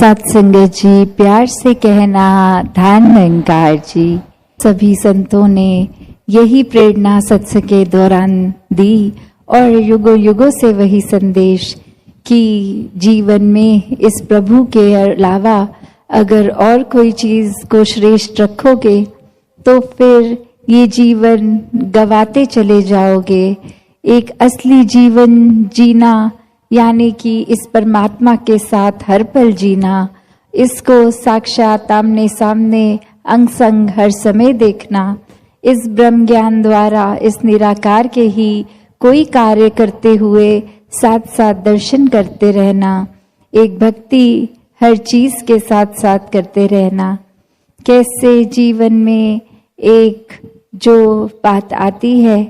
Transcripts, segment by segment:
सत्संगत जी, प्यार से कहना ध्यान निरंकार जी। सभी संतों ने यही प्रेरणा सत्संग के दौरान दी और युगों युगों से वही संदेश कि जीवन में इस प्रभु के अलावा अगर और कोई चीज को श्रेष्ठ रखोगे तो फिर ये जीवन गवाते चले जाओगे। एक असली जीवन जीना यानी कि इस परमात्मा के साथ हर पल जीना, इसको साक्षात आमने सामने अंग संग हर समय देखना, इस ब्रह्म ज्ञान द्वारा इस निराकार के ही कोई कार्य करते हुए साथ साथ दर्शन करते रहना, एक भक्ति हर चीज के साथ साथ करते रहना। कैसे जीवन में एक जो बात आती है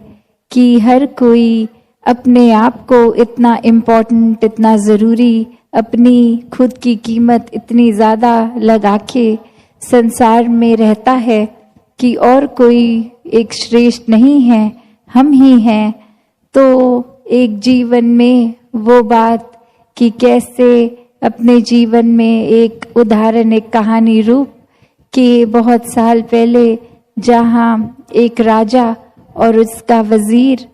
कि हर कोई अपने आप को इतना इम्पोर्टेंट, इतना ज़रूरी, अपनी खुद की कीमत इतनी ज़्यादा लगा के संसार में रहता है कि और कोई एक श्रेष्ठ नहीं है, हम ही हैं। तो एक जीवन में वो बात कि कैसे अपने जीवन में एक उदाहरण, एक कहानी रूप कि बहुत साल पहले जहाँ एक राजा और उसका वजीर,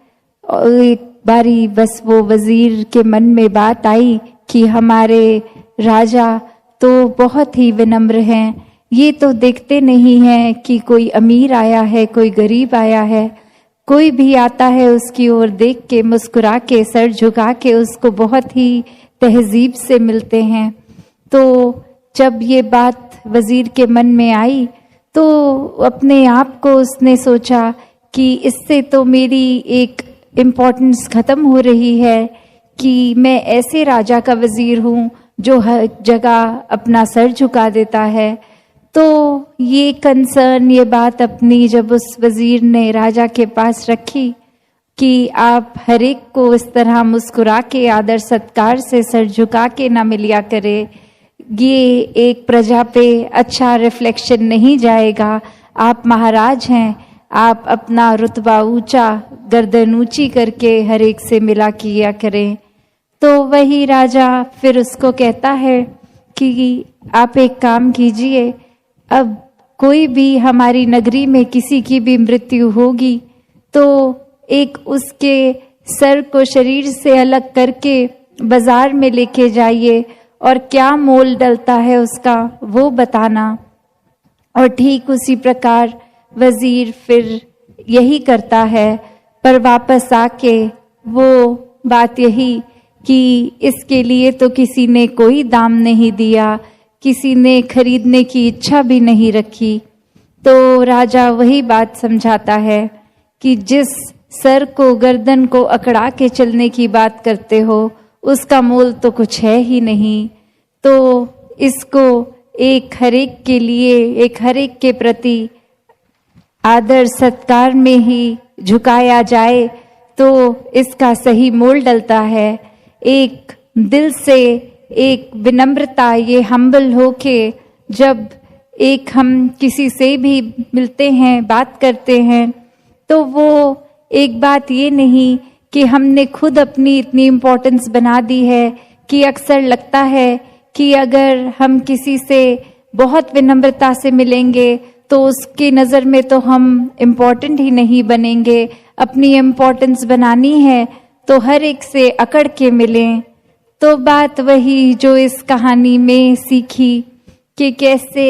और एक बारी बस वो वजीर के मन में बात आई कि हमारे राजा तो बहुत ही विनम्र हैं, ये तो देखते नहीं हैं कि कोई अमीर आया है, कोई गरीब आया है, कोई भी आता है उसकी ओर देख के मुस्कुरा के सर झुका के उसको बहुत ही तहजीब से मिलते हैं। तो जब ये बात वजीर के मन में आई तो अपने आप को उसने सोचा कि इससे तो मेरी एक इम्पोर्टेंस खत्म हो रही है कि मैं ऐसे राजा का वजीर हूँ जो हर जगह अपना सर झुका देता है। तो ये कंसर्न, ये बात अपनी जब उस वजीर ने राजा के पास रखी कि आप हर एक को इस तरह मुस्कुरा के आदर सत्कार से सर झुका के ना मिलिया करे, ये एक प्रजा पे अच्छा रिफ्लेक्शन नहीं जाएगा। आप महाराज हैं, आप अपना रुतबा ऊंचा, गर्दन ऊंची करके हर एक से मिला किया करें। तो वही राजा फिर उसको कहता है कि आप एक काम कीजिए, अब कोई भी हमारी नगरी में किसी की भी मृत्यु होगी तो एक उसके सर को शरीर से अलग करके बाजार में लेके जाइए और क्या मोल डलता है उसका वो बताना। और ठीक उसी प्रकार वजीर फिर यही करता है, पर वापस आके वो बात यही कि इसके लिए तो किसी ने कोई दाम नहीं दिया, किसी ने खरीदने की इच्छा भी नहीं रखी। तो राजा वही बात समझाता है कि जिस सर को, गर्दन को अकड़ा के चलने की बात करते हो उसका मोल तो कुछ है ही नहीं। तो इसको एक हरेक के लिए, एक हरेक के प्रति आदर सत्कार में ही झुकाया जाए तो इसका सही मोल डलता है। एक दिल से एक विनम्रता, ये हम्बल होके जब एक हम किसी से भी मिलते हैं, बात करते हैं, तो वो एक बात ये नहीं कि हमने खुद अपनी इतनी इम्पोर्टेंस बना दी है कि अक्सर लगता है कि अगर हम किसी से बहुत विनम्रता से मिलेंगे तो उसकी नज़र में तो हम इम्पोर्टेंट ही नहीं बनेंगे। अपनी इम्पोर्टेंस बनानी है तो हर एक से अकड़ के मिलें। तो बात वही जो इस कहानी में सीखी कि कैसे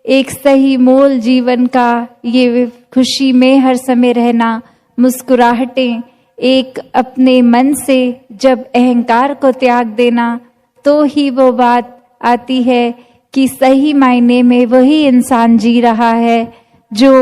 एक सही मोल जीवन का, ये खुशी में हर समय रहना, मुस्कुराहटें, एक अपने मन से जब अहंकार को त्याग देना तो ही वो बात आती है कि सही मायने में वही इंसान जी रहा है जो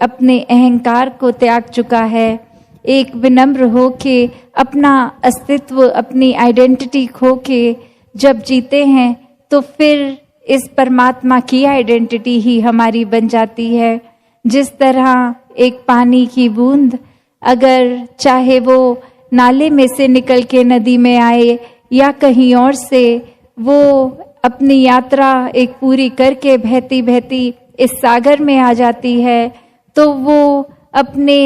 अपने अहंकार को त्याग चुका है। एक विनम्र हो के अपना अस्तित्व, अपनी आइडेंटिटी खो के जब जीते हैं तो फिर इस परमात्मा की आइडेंटिटी ही हमारी बन जाती है। जिस तरह एक पानी की बूंद अगर चाहे वो नाले में से निकल के नदी में आए या कहीं और से, वो अपनी यात्रा एक पूरी करके बहती बहती इस सागर में आ जाती है, तो वो अपने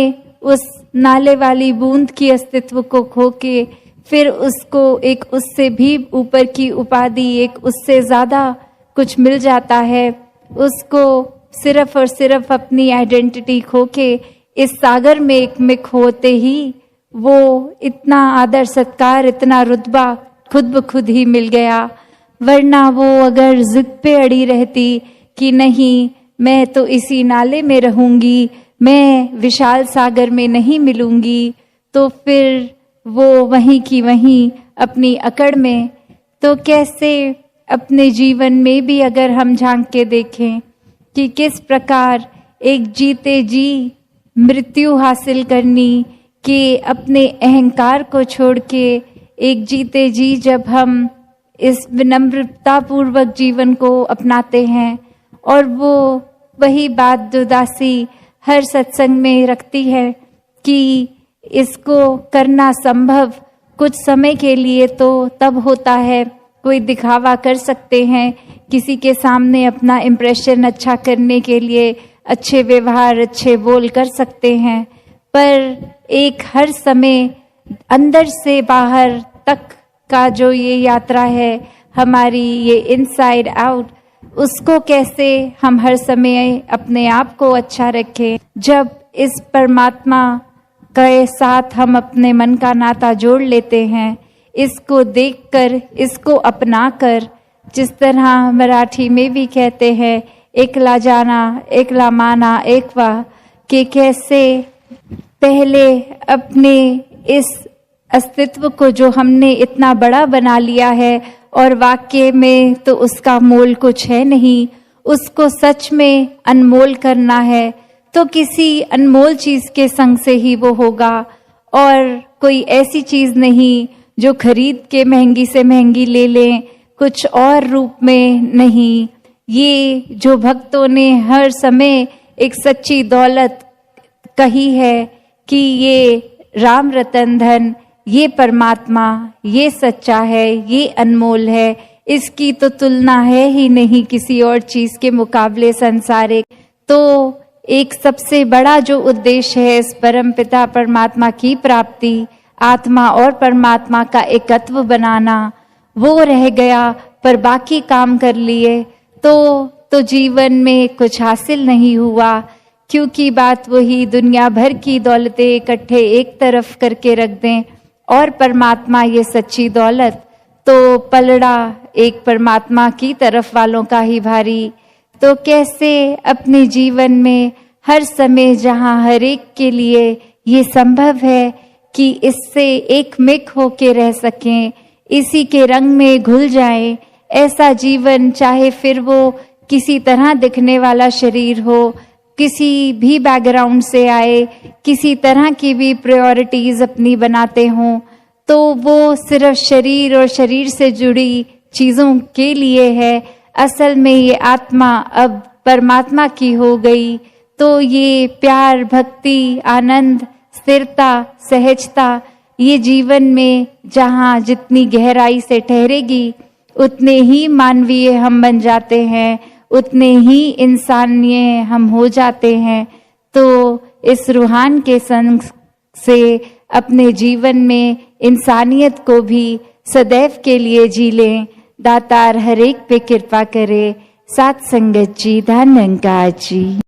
उस नाले वाली बूंद की अस्तित्व को खो के फिर उसको एक उससे भी ऊपर की उपाधि, एक उससे ज़्यादा कुछ मिल जाता है। उसको सिर्फ और सिर्फ अपनी आइडेंटिटी खो के इस सागर में एकमिक होते ही वो इतना आदर सत्कार, इतना रुतबा खुद ब खुद ही मिल गया। वरना वो अगर जिद पे अड़ी रहती कि नहीं मैं तो इसी नाले में रहूंगी, मैं विशाल सागर में नहीं मिलूंगी, तो फिर वो वहीं की वहीं अपनी अकड़ में। तो कैसे अपने जीवन में भी अगर हम झांक के देखें कि किस प्रकार एक जीते जी मृत्यु हासिल करनी, कि अपने अहंकार को छोड़ के एक जीते जी जब हम इस विनम्रता पूर्वक जीवन को अपनाते हैं, और वो वही बात जो दासी हर सत्संग में रखती है कि इसको करना संभव कुछ समय के लिए तो तब होता है, कोई दिखावा कर सकते हैं, किसी के सामने अपना इम्प्रेशन अच्छा करने के लिए अच्छे व्यवहार, अच्छे बोल कर सकते हैं, पर एक हर समय अंदर से बाहर तक का जो ये यात्रा है हमारी, ये इनसाइड आउट, उसको कैसे हम हर समय अपने आप को अच्छा रखें। जब इस परमात्मा के साथ हम अपने मन का नाता जोड़ लेते हैं, इसको देखकर, इसको अपनाकर, जिस तरह मराठी में भी कहते हैं एकला जाना एकला माना एकवा, कि कैसे पहले अपने इस अस्तित्व को जो हमने इतना बड़ा बना लिया है और वाक्य में तो उसका मोल कुछ है नहीं, उसको सच में अनमोल करना है तो किसी अनमोल चीज के संग से ही वो होगा, और कोई ऐसी चीज नहीं जो खरीद के महंगी से महंगी ले लें, कुछ और रूप में नहीं। ये जो भक्तों ने हर समय एक सच्ची दौलत कही है कि ये राम रतन धन, ये परमात्मा, ये सच्चा है, ये अनमोल है, इसकी तो तुलना है ही नहीं किसी और चीज के मुकाबले संसारिक। तो एक सबसे बड़ा जो उद्देश्य है इस परम पिता परमात्मा की प्राप्ति, आत्मा और परमात्मा का एकत्व बनाना, वो रह गया, पर बाकी काम कर लिए तो जीवन में कुछ हासिल नहीं हुआ। क्योंकि बात वही, दुनिया भर की दौलतें इकट्ठे एक तरफ करके रख दें और परमात्मा ये सच्ची दौलत, तो पलड़ा एक परमात्मा की तरफ वालों का ही भारी। तो कैसे अपने जीवन में हर समय जहाँ हर एक के लिए ये संभव है कि इससे एकमिक होके रह सकें, इसी के रंग में घुल जाएं, ऐसा जीवन, चाहे फिर वो किसी तरह दिखने वाला शरीर हो, किसी भी बैकग्राउंड से आए, किसी तरह की भी प्रायोरिटीज अपनी बनाते हों, तो वो सिर्फ शरीर और शरीर से जुड़ी चीजों के लिए है। असल में ये आत्मा अब परमात्मा की हो गई, तो ये प्यार, भक्ति, आनंद, स्थिरता, सहजता, ये जीवन में जहाँ जितनी गहराई से ठहरेगी उतने ही मानवीय हम बन जाते हैं, उतने ही इंसानिय हम हो जाते हैं। तो इस रूहान के संग से अपने जीवन में इंसानियत को भी सदैव के लिए जी लें। दातार हर एक पे कृपा करे। साथ संगत जी, धन निरंकार जी।